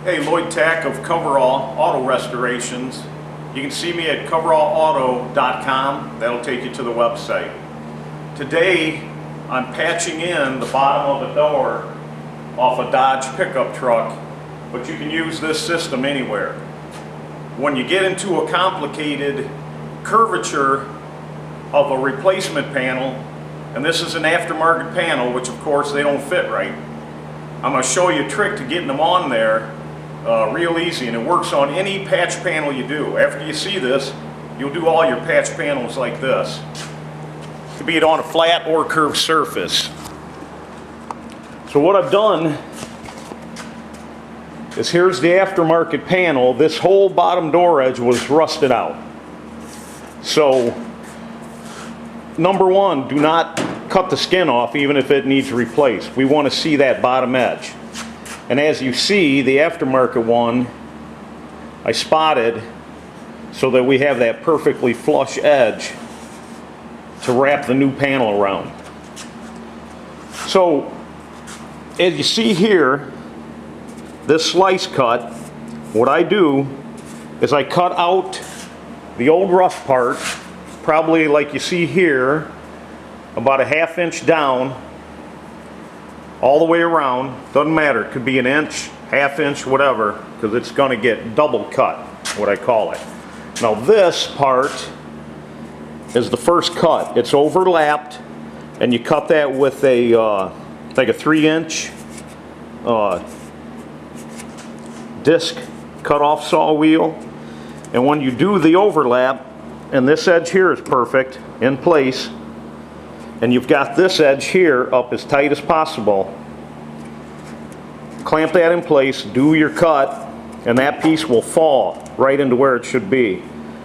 Hey, Lloyd Tack of Coverall Auto Restorations. You can see me at coverallauto.com. That'll take you to the website. Today, I'm patching in the bottom of the door off a Dodge pickup truck, but you can use this system anywhere. When you get into a complicated curvature of a replacement panel, and this is an aftermarket panel, which of course they don't fit right, I'm going to show you a trick to getting them on there real easy, and it works on any patch panel you do. After you see this, you'll do all your patch panels like this. It could be it on a flat or curved surface. So what I've done is, here's the aftermarket panel. This whole bottom door edge was rusted out. So number one, do not cut the skin off even if it needs replaced. We want to see that bottom edge. And as you see, the aftermarket one I spotted so that we have that perfectly flush edge to wrap the new panel around. So as you see here, this slice cut, what I do is I cut out the old rust part, probably like you see here, about a ½ inch down, all the way around. Doesn't matter, it could be an inch, ½ inch, whatever, because it's going to get double cut, what I call it. Now this part is the first cut. It's overlapped, and you cut that with a like a 3-inch disc cut-off saw wheel. And when you do the overlap, and this edge here is perfect in place, and you've got this edge here up as tight as possible, clamp that in place, do your cut, and that piece will fall right into where it should be.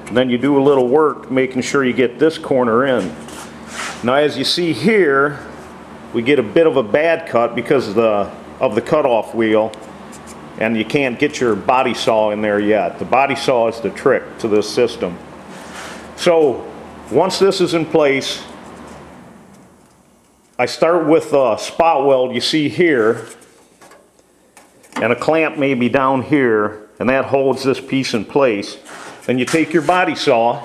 And then you do a little work making sure you get this corner in. Now as you see here, we get a bit of a bad cut because of the cutoff wheel, and you can't get your body saw in there yet. The body saw is the trick to this system. So once this is in place, I start with a spot weld you see here, and a clamp maybe down here, and that holds this piece in place. Then you take your body saw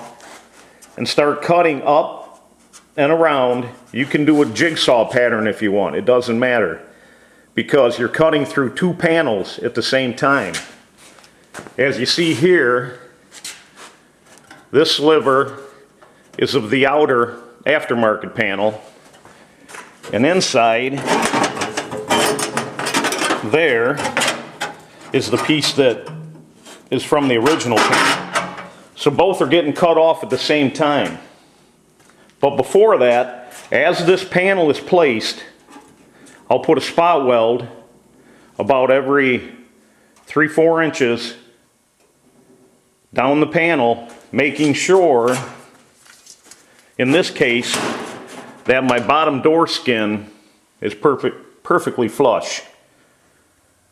and start cutting up and around. You can do a jigsaw pattern if you want, it doesn't matter, because you're cutting through two panels at the same time. As you see here, this sliver is of the outer aftermarket panel, and inside there is the piece that is from the original panel. So both are getting cut off at the same time. But before that, as this panel is placed, I'll put a spot weld about every 3-4 inches down the panel, making sure, in this case, that my bottom door skin is perfectly flush.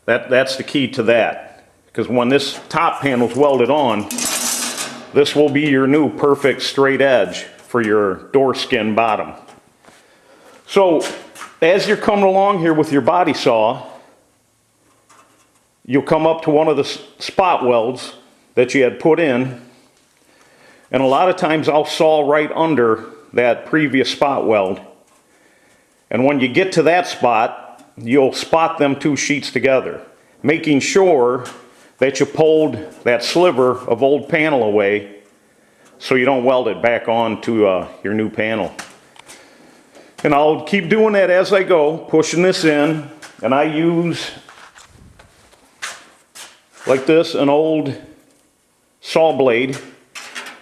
That's the key to that. Because when this top panel's welded on, this will be your new perfect straight edge for your door skin bottom. So as you're coming along here with your body saw, you'll come up to one of the spot welds that you had put in, and a lot of times I'll saw right under that previous spot weld. And when you get to that spot, you'll spot them two sheets together, making sure that you pulled that sliver of old panel away so you don't weld it back on to your new panel. And I'll keep doing that as I go, pushing this in, and I use, like this, an old saw blade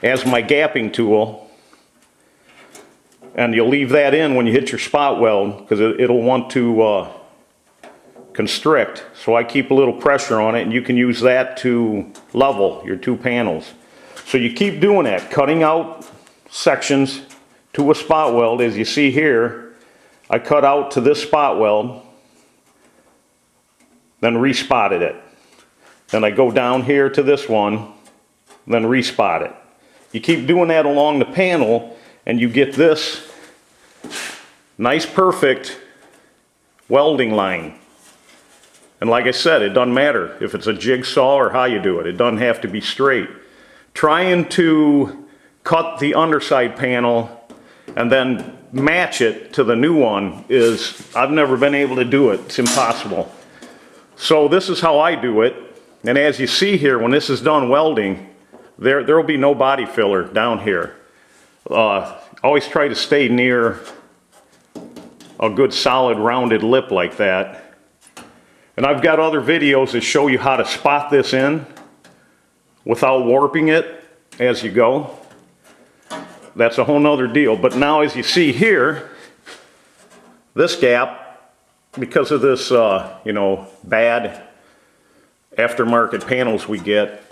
as my gapping tool. And you'll leave that in when you hit your spot weld, because it'll want to constrict. So I keep a little pressure on it, and you can use that to level your two panels. So you keep doing that, cutting out sections to a spot weld. As you see here, I cut out to this spot weld, then respotted it. Then I go down here to this one, then respot it. You keep doing that along the panel, and you get this nice perfect welding line. And like I said, it doesn't matter if it's a jigsaw or how you do it. It doesn't have to be straight. Trying to cut the underside panel and then match it to the new one is, I've never been able to do it. It's impossible. So this is how I do it. And as you see here, when this is done welding, there will be no body filler down here. Always try to stay near a good solid rounded lip like that. And I've got other videos that show you how to spot this in without warping it as you go. That's a whole nother deal. But now as you see here, this gap, because of this you know, bad aftermarket panels we get,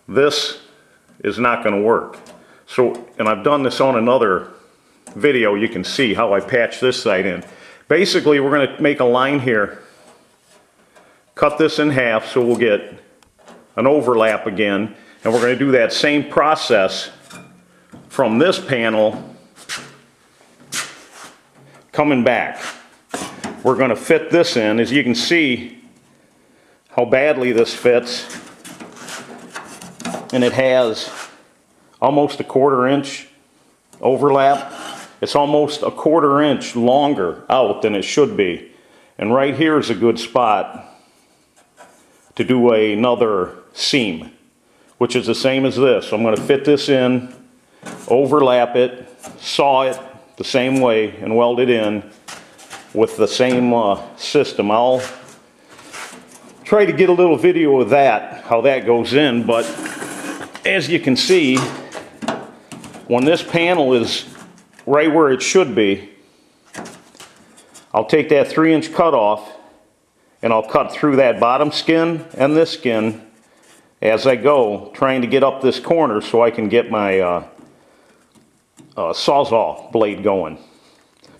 this is not going to work. So, and I've done this on another video, you can see how I patch this side in. Basically, we're going to make a line here, cut this in half so we'll get an overlap again, and we're going to do that same process from this panel coming back. We're going to fit this in. As you can see how badly this fits, and it has almost a 1/4 inch overlap. It's almost a 1/4 inch longer out than it should be. And right here is a good spot to do another seam, which is the same as this. So I'm going to fit this in, overlap it, saw it the same way, and weld it in with the same system. I'll try to get a little video of that, how that goes in, but as you can see, when this panel is right where it should be, I'll take that 3-inch cut off and I'll cut through that bottom skin and this skin as I go, trying to get up this corner so I can get my Sawzall blade going.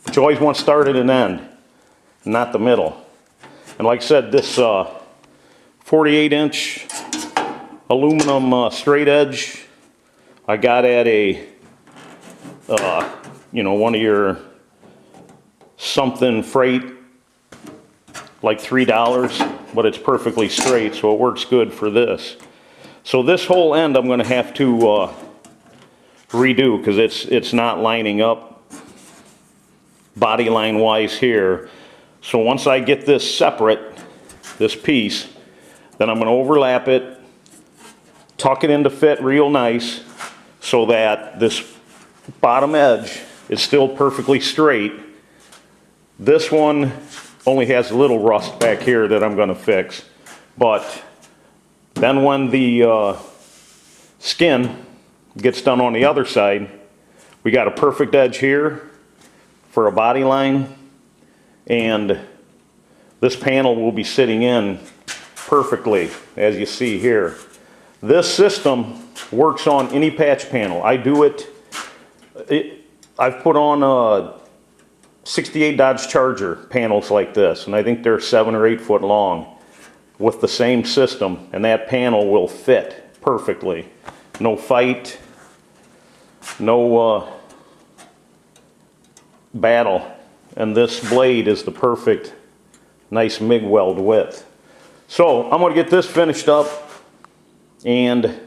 But you always want to start at an end, not the middle. And like I said, this 48-inch aluminum straight edge I got at a you know, one of your something freight, like $3, but it's perfectly straight, so it works good for this. So this whole end I'm going to have to redo because it's not lining up body line wise here. So once I get this separate, this piece, then I'm going to overlap it, tuck it into fit real nice so that this bottom edge is still perfectly straight. This one only has a little rust back here that I'm going to fix, but then when the skin gets done on the other side, we got a perfect edge here for a body line, and this panel will be sitting in perfectly as you see here. This system works on any patch panel. I do it, I've put on a 68 Dodge Charger panels like this, and I think they're 7 or 8 foot long with the same system, and that panel will fit perfectly. No fight, no battle, and this blade is the perfect nice MIG weld width. So I'm going to get this finished up, and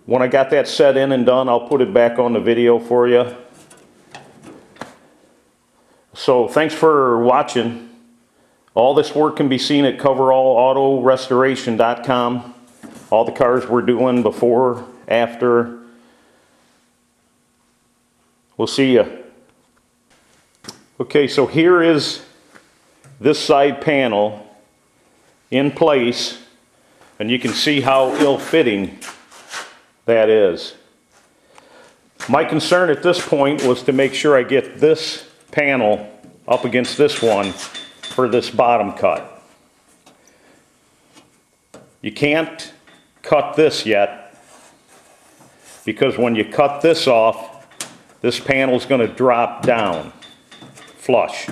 when I got that set in and done, I'll put it back on the video for you. So thanks for watching. All this work can be seen at CoverallAutoRestoration.com. All the cars we're doing before, after. We'll see you. Okay, so here is this side panel in place, and you can see how ill-fitting that is. My concern at this point was to make sure I get this panel up against this one for this bottom cut. You can't cut this yet because when you cut this off, this panel is going to drop down flush,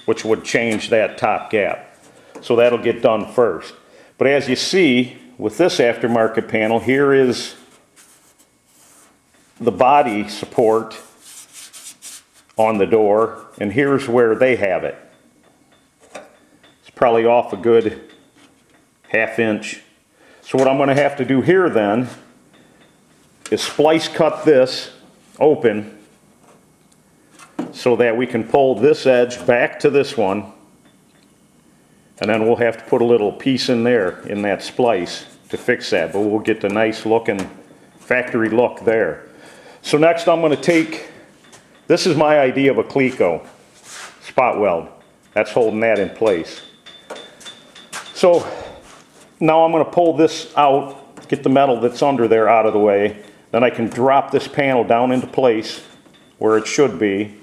which would change that top gap. So that'll get done first. But as you see with this aftermarket panel, here is the body support on the door, and here's where they have it. probably off a good ½ inch. So what I'm going to have to do here then is splice cut this open so that we can pull this edge back to this one, and then we'll have to put a little piece in there in that splice to fix that, but we'll get the nice looking factory look there. So next I'm going to take, this is my idea of a Cleco spot weld. That's holding that in place. So now I'm going to pull this out, get the metal that's under there out of the way. Then I can drop this panel down into place where it should be.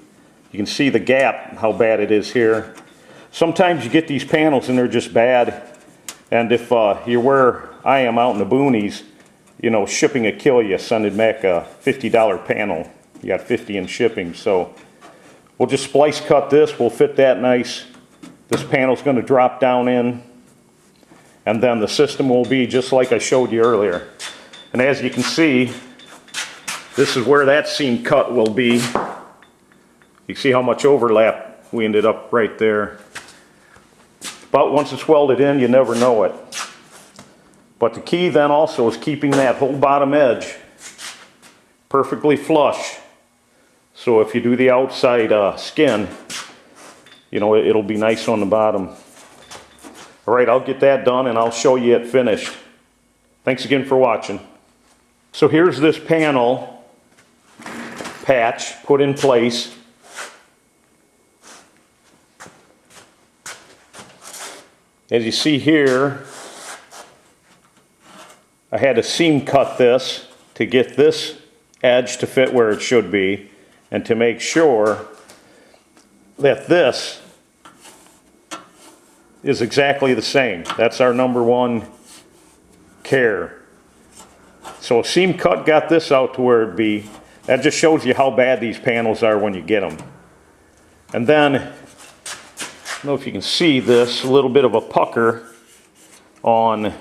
You can see the gap, how bad it is here. Sometimes you get these panels and they're just bad. And if you're where I am out in the boonies, you know, shipping will kill you, sending back a $50 panel. You got 50 in shipping. So we'll just splice cut this. We'll fit that nice. This panel's going to drop down in. And then the system will be just like I showed you earlier. And as you can see, this is where that seam cut will be. You see how much overlap we ended up right there. But once it's welded in, you never know it. But the key then also is keeping that whole bottom edge perfectly flush. So if you do the outside skin, you know, it'll be nice on the bottom. All right, I'll get that done and I'll show you it finished. Thanks again for watching. So here's this panel patch put in place. As you see here, I had to seam cut this to get this edge to fit where it should be and to make sure that this is exactly the same. That's our #1 care. So a seam cut got this out to where it be. That just shows you how bad these panels are when you get them. And then, I don't know if you can see this, a little bit of a pucker on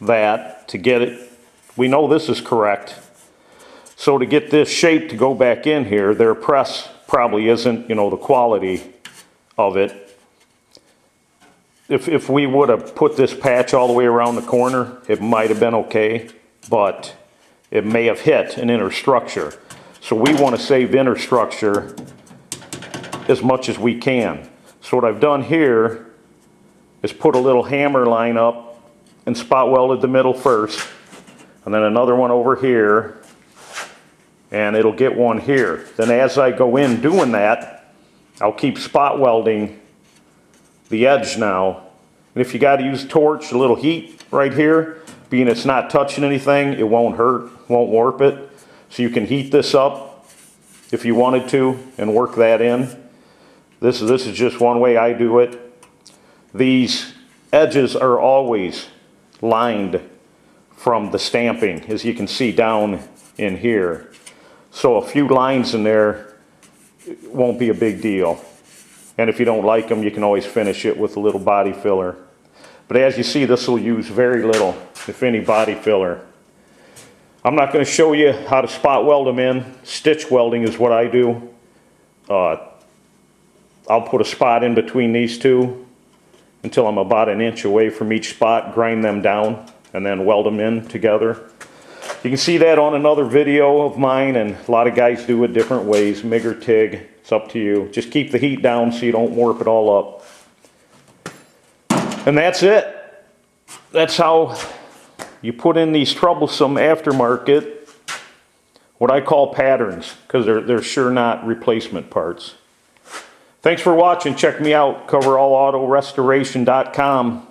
that to get it. We know this is correct. So to get this shape to go back in here, their press probably isn't, you know, the quality of it. If we would have put this patch all the way around the corner, it might have been okay, but it may have hit an inner structure. So we want to save inner structure as much as we can. So what I've done here is put a little hammer line up and spot welded the middle first, and then another one over here, and it'll get one here. Then as I go in doing that, I'll keep spot welding the edge now. And if you got to use a torch, a little heat right here, being it's not touching anything, it won't hurt, won't warp it. So you can heat this up if you wanted to and work that in. This is just one way I do it. These edges are always lined from the stamping, as you can see down in here. So a few lines in there won't be a big deal. And if you don't like them, you can always finish it with a little body filler. But as you see, this will use very little, if any, body filler. I'm not going to show you how to spot weld them in. Stitch welding is what I do. I'll put a spot in between these two until I'm about an inch away from each spot, grind them down, and then weld them in together. You can see that on another video of mine, and a lot of guys do it different ways, MIG or TIG, it's up to you. Just keep the heat down so you don't warp it all up. And that's it. That's how you put in these troublesome aftermarket, what I call patterns, because they're sure not replacement parts. Thanks for watching. Check me out, coverallautorestoration.com.